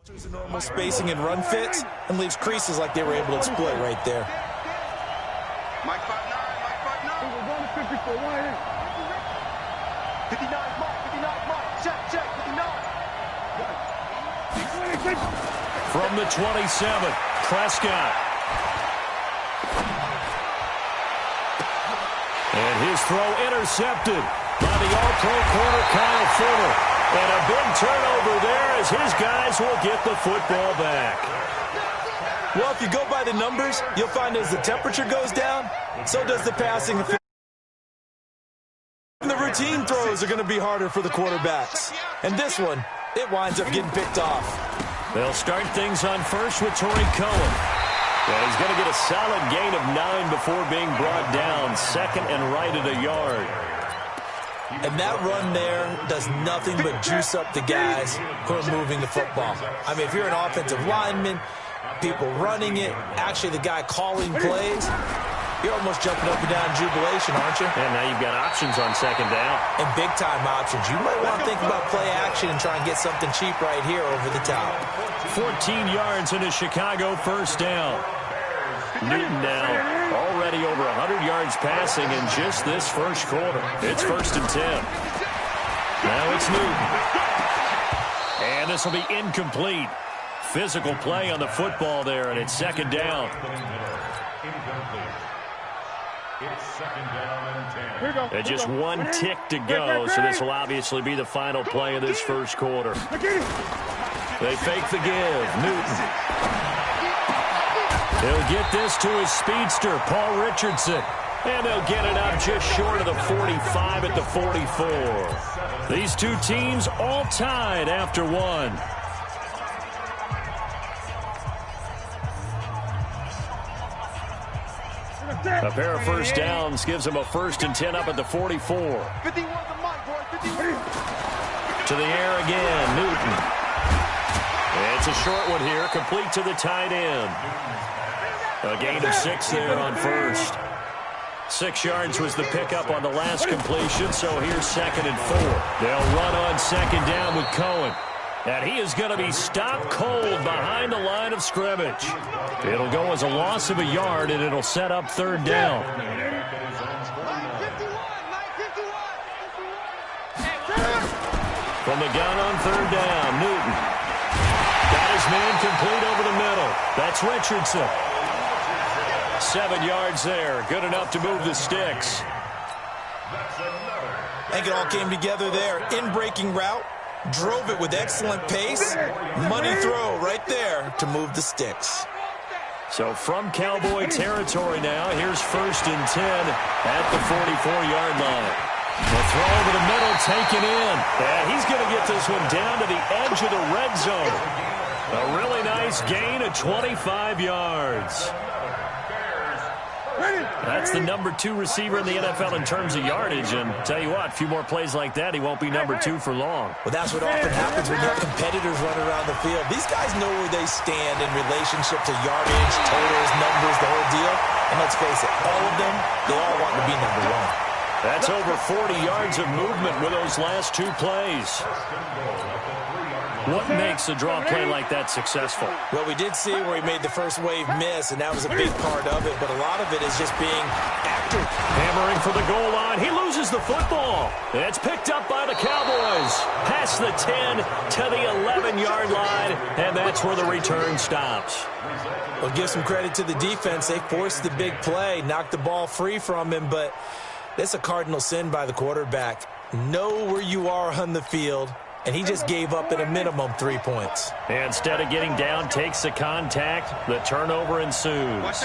There's a normal spacing and run fits and leaves creases like they were able to exploit right there. Mike 5'9", Mike 5'9". We're going to 54, 59, Mike. Check, 59. From the 27, Prescott. And his throw intercepted by the All-Pro corner, Kyle Fuller. And a big turnover there as his guys will get the football back. Well, if you go by the numbers, you'll find as the temperature goes down, so does the passing. The routine throws are going to be harder for the quarterbacks. And this one, it winds up getting picked off. They'll start things on first with Torrey Cohen. And he's going to get a solid gain of 9 before being brought down. Second and right at a yard. And that run there does nothing but juice up the guys who are moving the football. I mean, if you're an offensive lineman, people running it, actually the guy calling plays, you're almost jumping up and down in jubilation, aren't you? And now you've got options on second down. And big-time options. You might want to think about play action and try and get something cheap right here over the top. 14 yards in a Chicago first down. Newton now already over 100 yards passing in just this first quarter. It's 1st and 10. Now it's Newton. And this will be incomplete. Physical play on the football there, and it's second down. And just one tick to go, so this will obviously be the final play of this first quarter. They fake the give. Newton. He'll get this to his speedster, Paul Richardson. And they'll get it up just short of the 45 at the 44. These two teams all tied after one. A pair of first downs gives them a 1st and 10 up at the 44. To the air again, Newton. It's a short one here, complete to the tight end. A gain of 6 there on first. 6 yards was the pickup on the last completion, so here's 2nd and 4. They'll run on second down with Cohen. And he is going to be stopped cold behind the line of scrimmage. It'll go as a loss of a yard, and it'll set up 3rd down. From the gun on 3rd down, Newton. Got his man complete over the middle. That's Richardson. 7 yards there. Good enough to move the sticks. I think it all came together there. In-breaking route. Drove it with excellent pace. Money throw right there to move the sticks. So from Cowboy territory now, here's 1st and 10 at the 44-yard line. The throw over the middle taken in. And he's going to get this one down to the edge of the red zone. A really nice gain of 25 yards. That's the number 2 receiver in the NFL in terms of yardage. And tell you what, a few more plays like that, he won't be number 2 for long. Well, that's what often happens when you have competitors running around the field. These guys know where they stand in relationship to yardage, totals, numbers, the whole deal. And let's face it, all of them, they all want to be number 1. That's over 40 yards of movement with those last 2 plays. What makes a draw play like that successful? Well, we did see where he made the first wave miss, and that was a big part of it, but a lot of it is just being accurate. Hammering for the goal line. He loses the football. It's picked up by the Cowboys. Past the 10 to the 11-yard line, and that's where the return stops. Well, give some credit to the defense. They forced the big play, knocked the ball free from him, but it's a cardinal sin by the quarterback. Know where you are on the field. And he just gave up at a minimum 3 points. And instead of getting down, takes the contact. The turnover ensues.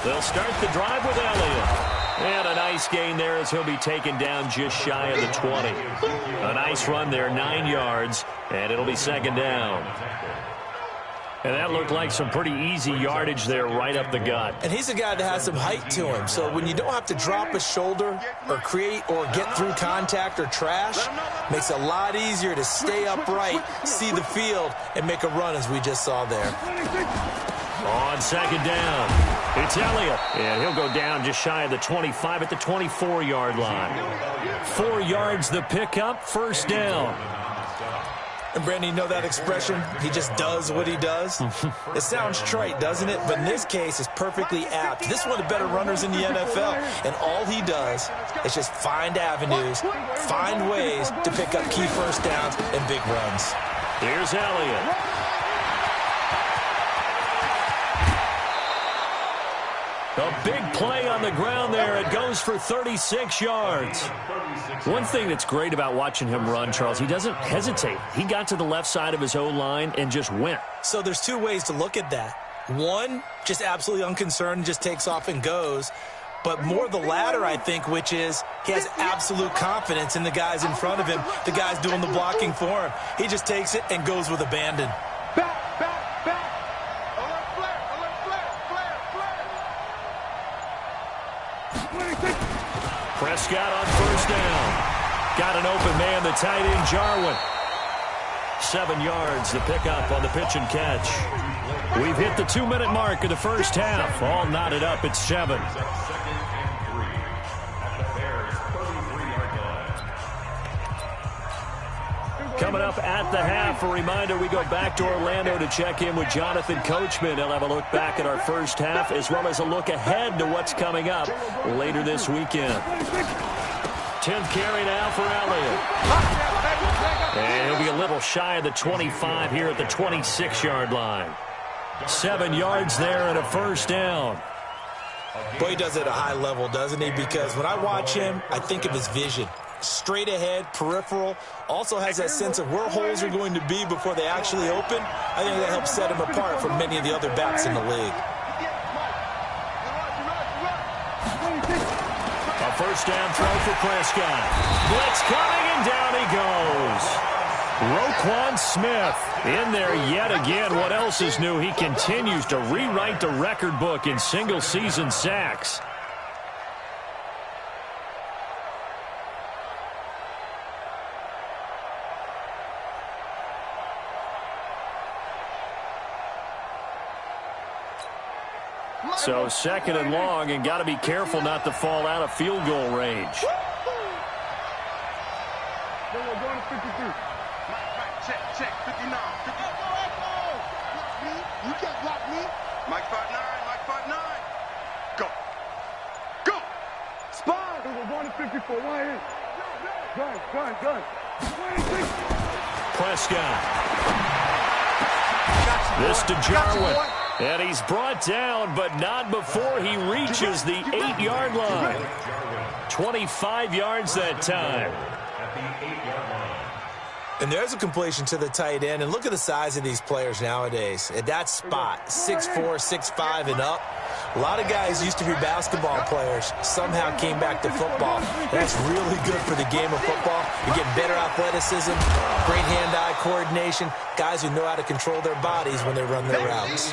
They'll start the drive with Elliott. And a nice gain there as he'll be taken down just shy of the 20. A nice run there, 9 yards, and it'll be 2nd down. And that looked like some pretty easy yardage there right up the gut. And he's a guy that has some height to him. So when you don't have to drop a shoulder or create or get through contact or trash, makes it a lot easier to stay upright, see the field, and make a run as we just saw there. On second down, it's Elliott. And he'll go down just shy of the 25 at the 24-yard line. 4 yards the pickup, first down. And, Brandon, you know that expression? He just does what he does? It sounds trite, doesn't it? But in this case, it's perfectly apt. This is one of the better runners in the NFL. And all he does is just find avenues, find ways to pick up key first downs and big runs. Here's Elliott. A big play on the ground there. It goes for 36 yards. One thing that's great about watching him run, Charles, he doesn't hesitate. He got to the left side of his O-line and just went. So there's 2 ways to look at that. One, just absolutely unconcerned, just takes off and goes. But more the latter, I think, which is he has absolute confidence in the guys in front of him, the guys doing the blocking for him. He just takes it and goes with abandon. Prescott on first down. Got an open man, the tight end, Jarwin. 7 yards, the pickup on the pitch and catch. We've hit the 2-minute mark of the first half. All knotted up at 7. Coming up at the half, a reminder, we go back to Orlando to check in with Jonathan Coachman. He'll have a look back at our first half as well as a look ahead to what's coming up later this weekend. 10th carry now for Elliott. And he'll be a little shy of the 25 here at the 26-yard line. 7 yards there and a first down. Boy, he does it at a high level, doesn't he? Because when I watch him, I think of his vision. Straight ahead, peripheral, also has that sense of where holes are going to be before they actually open. I think that helps set him apart from many of the other backs in the league. A first down throw for Prescott. Blitz coming, and down he goes. Roquan Smith in there yet again. What else is new? He continues to rewrite the record book in single-season sacks. So second and long, and got to be careful not to fall out of field goal range. Check, 59. You can't block me. Mike 5'9", Go. Spot. We're going to 54. Why is? Gun. Prescott. This to Jarwin. And he's brought down, but not before he reaches the 8-yard line. 25 yards that time. And there's a completion to the tight end. And look at the size of these players nowadays. At that spot, 6'4", 6'5", and up. A lot of guys used to be basketball players, somehow came back to football. And that's really good for the game of football. You get better athleticism, great hand-eye coordination, guys who know how to control their bodies when they run their routes.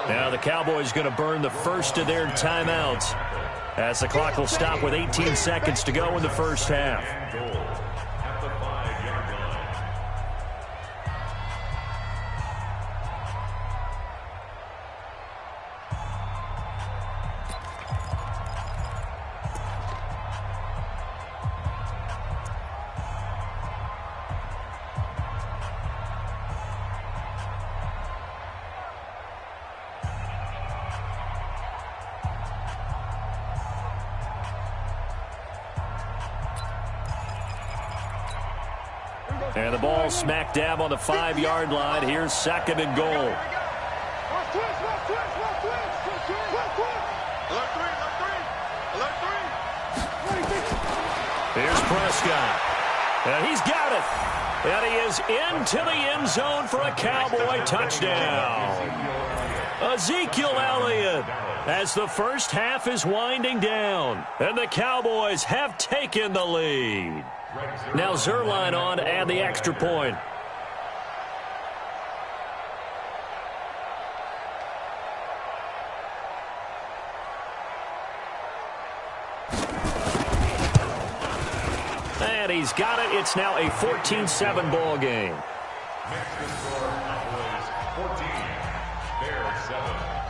Now the Cowboys going to burn the first of their timeouts as the clock will stop with 18 seconds to go in the first half. And the ball smack dab on the 5-yard line. Here's second and goal. Alert three. Here's Prescott. And he's got it. And he is into the end zone for a Cowboy touchdown. Ezekiel Elliott as the first half is winding down. And the Cowboys have taken the lead. Now Zerline on to add the extra point. And he's got it. It's now a 14-7 ball game. 14, Bears 7.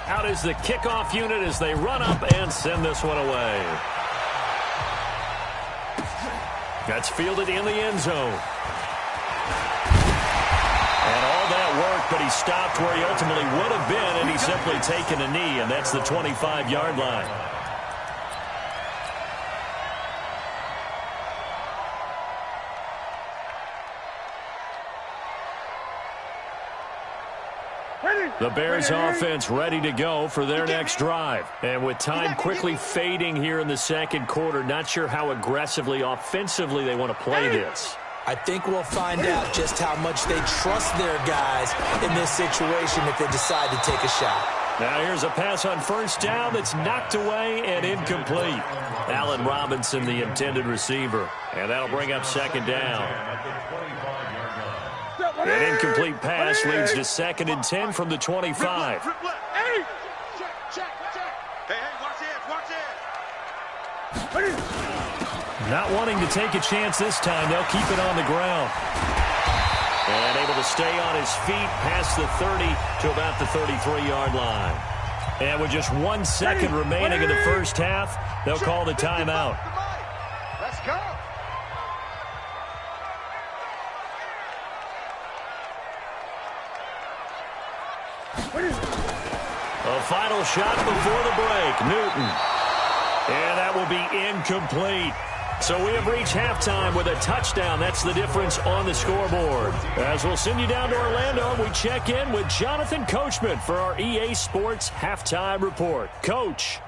Out is the kickoff unit as they run up and send this one away. That's fielded in the end zone. And all that work, but he stopped where he ultimately would have been, and he's simply taken a knee, and that's the 25-yard line. The Bears offense ready to go for their next drive. And with time quickly fading here in the second quarter, not sure how aggressively, offensively they want to play this. I think we'll find out just how much they trust their guys in this situation if they decide to take a shot. Now here's a pass on first down that's knocked away and incomplete. Allen Robinson, the intended receiver. And that'll bring up second down. An incomplete pass leads to 2nd and 10 from the 25. Hey, watch it. Not wanting to take a chance this time, they'll keep it on the ground. And able to stay on his feet past the 30 to about the 33-yard line. And with just 1 second remaining in the first half, they'll call the timeout. Let's go. A final shot before the break. Newton. And that will be incomplete. So we have reached halftime with a touchdown. That's the difference on the scoreboard. As we'll send you down to Orlando, we check in with Jonathan Coachman for our EA Sports Halftime Report. Coach.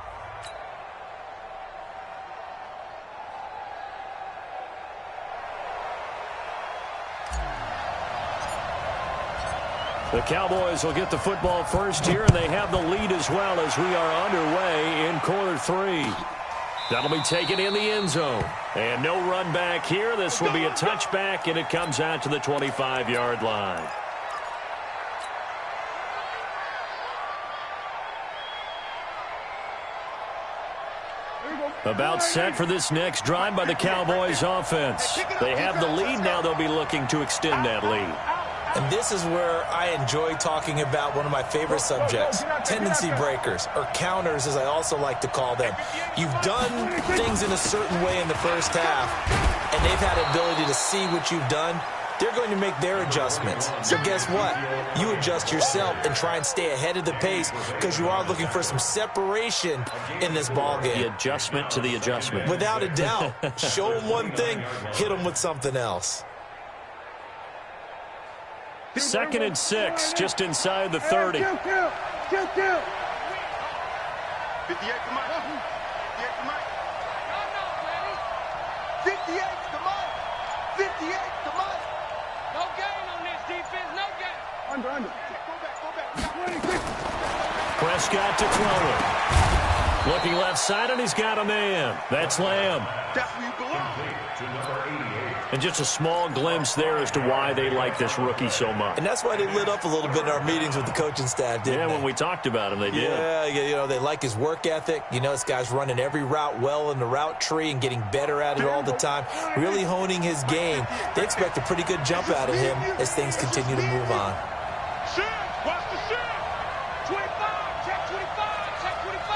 The Cowboys will get the football first here, and they have the lead as well as we are underway in quarter 3. That'll be taken in the end zone. And no run back here. This will be a touchback, and it comes out to the 25-yard line. About set for this next drive by the Cowboys offense. They have the lead. Now they'll be looking to extend that lead. And this is where I enjoy talking about one of my favorite subjects, tendency breakers, or counters as I also like to call them. You've done things in a certain way in the first half, and they've had the ability to see what you've done. They're going to make their adjustments. So guess what? You adjust yourself and try and stay ahead of the pace because you are looking for some separation in this ballgame. The adjustment to the adjustment. Without a doubt. Show them one thing, hit them with something else. 2nd and 6, just inside the 30. 58, come on. 58, come on. 58, come on. 58, come on. No gain on this defense, no gain. Under. Go back. Prescott to throw it. Looking left side, and he's got a man. That's Lamb. That's where you belong. And just a small glimpse there as to why they like this rookie so much. And that's why they lit up a little bit in our meetings with the coaching staff, didn't they? Yeah, when we talked about him, they did. Yeah, you know, they like his work ethic. You know, this guy's running every route well in the route tree and getting better at it all the time, really honing his game. They expect a pretty good jump out of him as things continue to move on. Shift, watch the shift. 25, check 25, check 25.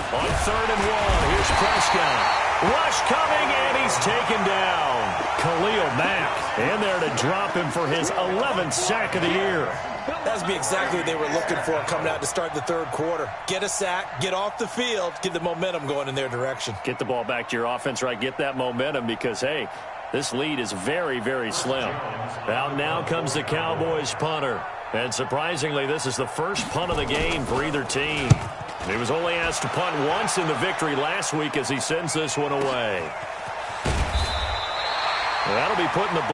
On 3rd and 1, here's Prescott. Rush coming, and he's taken down. Khalil Mack in there to drop him for his 11th sack of the year. That's be exactly what they were looking for coming out to start the third quarter. Get a sack, get off the field, get the momentum going in their direction. Get the ball back to your offense, right? Get that momentum because, hey, this lead is very, very slim. Now comes the Cowboys punter. And surprisingly, this is the first punt of the game for either team. He was only asked to punt once in the victory last week as he sends this one away. That'll be putting the